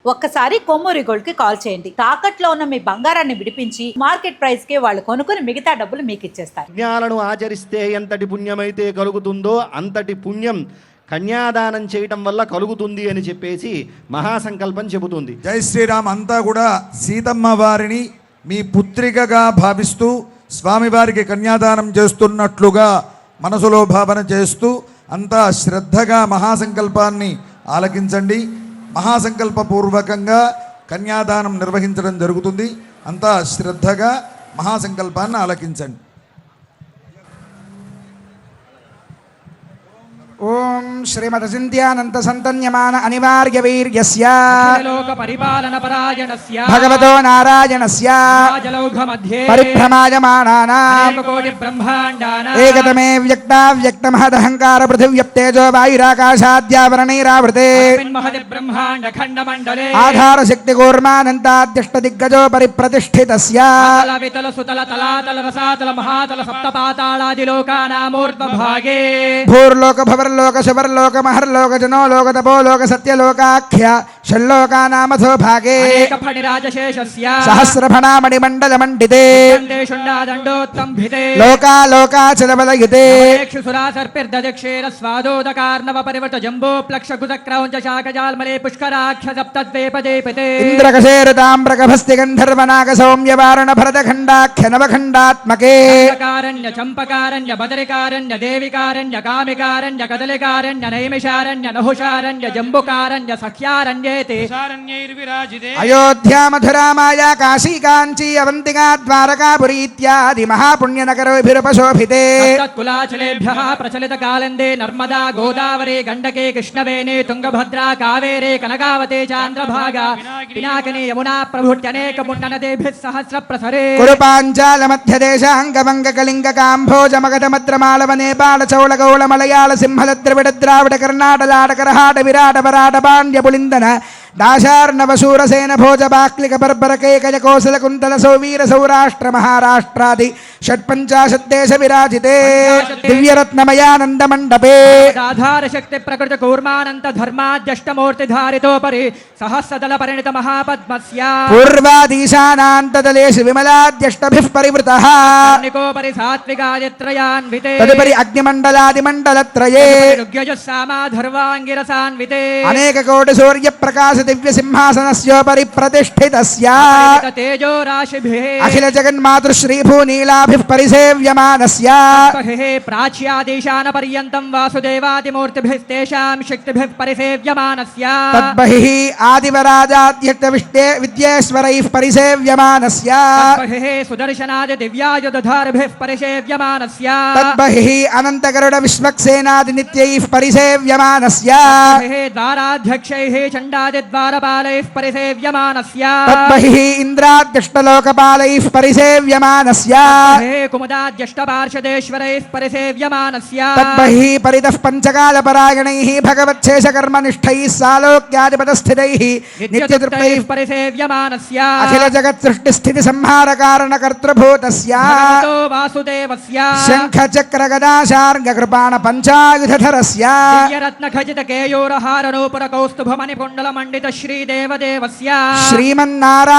ఒక్కసారి కొమ్మూరి గోల్డ్ కి కాల్ చేయండి. తాకట్లో ఉన్న మీ బంగారాన్ని విడిపించి మార్కెట్ ప్రైస్ కి వాళ్ళు కొనుక్కుని మిగతా డబ్బులు మీకు ఇచ్చేస్తారు. యజ్ఞాలను ఆచరిస్తే ఎంతటి పుణ్యమైతే కలుగుతుందో అంతటి పుణ్యం కన్యాదానం చేయటం వల్ల కలుగుతుంది అని చెప్పేసి మహాసంకల్పం చెబుతుంది. జై శ్రీరామ్. అంతా కూడా సీతమ్మ వారిని మీ పుత్రికగా భావిస్తూ స్వామివారికి కన్యాదానం చేస్తున్నట్లుగా మనసులో భావన చేస్తూ అంతా శ్రద్ధగా మహాసంకల్పాన్ని ఆలకించండి. మహాసంకల్పపూర్వకంగా కన్యాదానం నిర్వహించడం జరుగుతుంది. అంతా శ్రద్ధగా మహాసంకల్పాన్ని ఆలకించండి. ఓం శ్రీమద్ చింత్యానంత సంతన్యమాన అనివార్య వీర్యస్య లోక పరిపాలన పరాయణస్య భగవతో నారాయణస్య రాజలౌఘ మధ్యే పరిభ్రమాయమానానాం కోటి బ్రహ్మాండానాం ఏకతమే వ్యక్తావ్యక్తమహదహంకార పృథివ్యప్తేజో వాయురాకాశాద్యావరణైరావృతే మహది బ్రహ్మాండ ఖండ మండలే ఆధార శక్తి కూర్మానంతాద్యష్ట దిగ్గజో పరిప్రతిష్ఠితస్య తల వితల సుతల తలాతల రసాతల మహాతల సప్త పాతాళాది లోకానామూర్ధ్వ భాగే భూర్లోక భవర్లోక శవర్లోక మహర్లోక జనోలోక తపోలోక సత్యలోకాఖ్య షల్లోకానామథో భాగే అనేక ఫణిరాజశేషస్య సహస్రఫణామణి మండల మండితే దండోత్తంభితే లోకాలోకాచలబలయుతే సురా సర్పిర్దక్షేర స్వాదోదకార్ణవ పరివట జంబో ప్లక్ష కుతక్రౌంచ శాకజాల్మలే పుష్కరాఖ్య సప్తద్వేపదేపతే ఇంద్రకశేరతామ్రకభస్తి గంధర్వనాగ సౌమ్య వారణ భరతఖండాఖ్య నవఖండాత్మకే కారణ్య చంపకారణ్య బదరికారణ్య దేవికారణ్య కామికారణ్య కదలికారణ్య నైమిషారణ్య నహుషారణ్య జంబుకారణ్య సఖ్యారణ్యేతే అయోధ్యా మధురా మాయా కాశీ కాంచీ అవంతిగా ద్వారకాపురి ఇత్యాది మహాపుణ్యనగరైభిరుపశోభితే కులాచలేభ్యః ప్రచలిత కాలందే నర్మదా గోదావరి గండకే కృష్ణవేణి తుంగభద్రా కావేరే కనకావతే చాంద్రభాగా పినాకిని యమునా ప్రభృత్యనేక పుణ్యనదేభిః సహస్ర ప్రసరే కురు పాంచాల మధ్యదేశాంగవంగ కళింగ కాంభోజ మగధ మద్రమాళవ నేపాళ చౌళ గౌళ మలయాళ సింహల ద్రవిడ ద్రావిడ కర్ణాటలాట కరహాట విరాట వరాట పాండ్య పులిందన దాశార్ణవ శూరసేన భోజ బాక్లిక బర్బర కేకయ కోసల కుంతల సౌవీర సౌరాష్ట్ర మహారాష్ట్రాది షట్పంచాశద్దేశ విరాజితే దివ్యరత్నమయానంద మండపే ఆధార శక్తి ప్రకృతి కూర్మానంత ధర్మాద్యష్టమూర్తి ధారితోపరి సహస్రదళ పరిణిత మహాపద్మస్య పూర్వాదీశానాంతదలేషు విమలాద్యష్టభిః పరివృతః నికోపరి సాత్వికాదిత్రయాన్వితే తదుపరి అగ్నిమండలాది మండలత్రయే రుగ్యజుస్సామాధర్వాంగిరసాన్వితే అనేక కోటి సూర్య ప్రకాశ దివ్య సింహాసనస్యోపరి ప్రతిష్ఠితస్య తేజో రాశిభిః అఖిల జగన్మాతృ శ్రీభూనీలాభిః పరిసేవ్యమానస్య ప్రాచ్యాదీశాన పర్యంతం వాసుదేవాదిమూర్తిభిస్తేషాం శక్తిభిః పరిసేవ్యమానస్య తద్బహిః ఆదివరాజాద్యక్త విద్యేశ్వరైః పరిసేవ్యమానస్య తద్బహిః సుదర్శనాది దివ్యాయుధధారిభిః పరిసేవ్యమానస్య తద్బహిః అనంతగరుడ విశ్వక్సేనాది నిత్యైః పరిసేవ్యమానస్య ద్వారాధ్యక్షైః చండాది ద్వారపాలైః పరిసేవ్యమానస్య తద్బహిః ఇంద్రాద్యష్టలోకపాలైః పరిసేవ్యమానస్య కుముదాద్యష్టపార్షదేశ్వరైః పరిసేవ్యమానస్య తద్బహిః పరితః పంచకాలపరాయణైః భగవచ్ఛేషకర్మనిష్ఠైః సాలోక్యాధిపతస్థితైః నిత్యతృప్తైః పరిసేవ్యమానస్య అఖిల జగత్ సృష్టి స్థితి సంహార కారణ కర్తృభూతస్య భగవతో వాసుదేవస్య శంఖ చక్ర గదాశార్గ కృపాణ పంచాయుధరస్య దివ్యరత్న ఖచిత కేయూరహార నూపుర కౌస్తుభమణి పుండల మండిత శ్రీదేవదేవస్య శ్రీమన్నారాయణ